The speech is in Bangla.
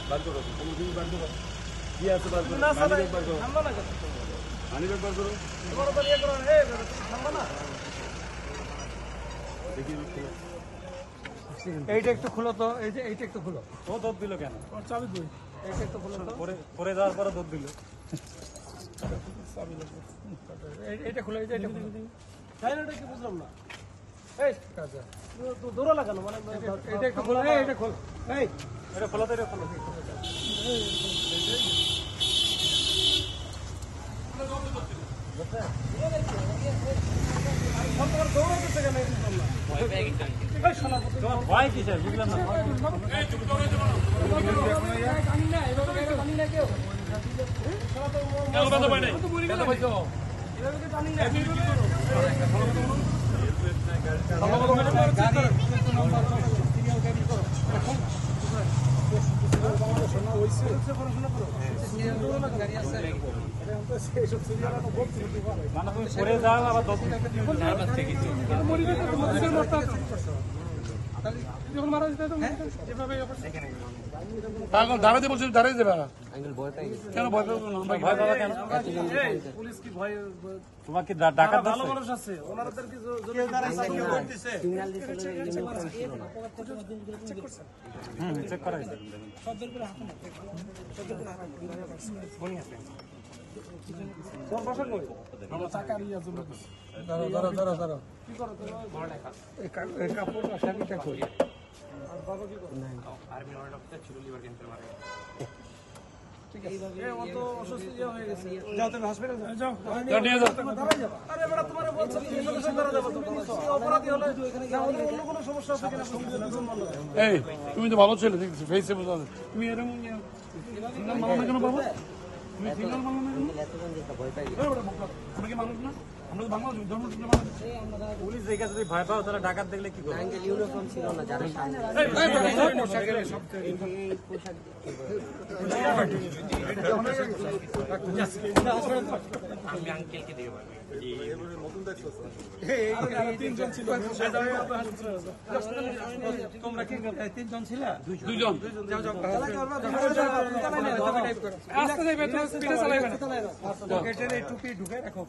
বার করো কোনো জিনিস বার করো কি আছে বার করো মানি বার করো মানি বার করো তোমার উপর ইয়ে করো হে থামবা না দেখি এইটা একটু খুলো তো এই যে এইটা একটু খুলো ও দুধ দিল কেন ওর চাবি কই এইটা একটু খুলো তো পরে যাওয়ার পরে দুধ দিল চাবি লাগবে এইটা খুলো এই যে এইটা খুলো চাইনাটা কি বুঝলাম না এই কাজা তো দৌড়া লাগানো মানে এইটা একটু খোলো এইটা খোলো এই এটা খোলা তো এটা খোলা তোমার দৌড়াতেছে কেন ভয় কি স্যার বুঝলাম না পরে যাও আবার দাঁড়াতে বলছি দাঁড়িয়ে যাবে কেন ভয় পাবো না ভয় পাবা কেন পুলিশ কি ভয় তোমাকে ডাকাত ভালো মানুষ আছে ওনাদের কি চেক করা হয়েছে কাপড় শাড়িটা করি এই তুমি তো ভালো ছেলে দেখছি ফেসে বোঝা যায় তুমি এরকম মানো না কেন বাবু তুমি সিঙ্গেল মানো না আমরা কি মানুষ না আমরা তো বাংলা ধর্ম পুলিশ দেখে যদি ভয় পাও তারা ডাকাত দেখলে কি করবে ইউনিফর্ম ছিল না যারা আমি আঙ্কেলকে দিয়ে পারবো তোমরা কি তিনজন ছিল দুজন আস্তে যাইবে তো স্পিডে চালাইবে না পকেটের এই টুপি ঢুকে রাখো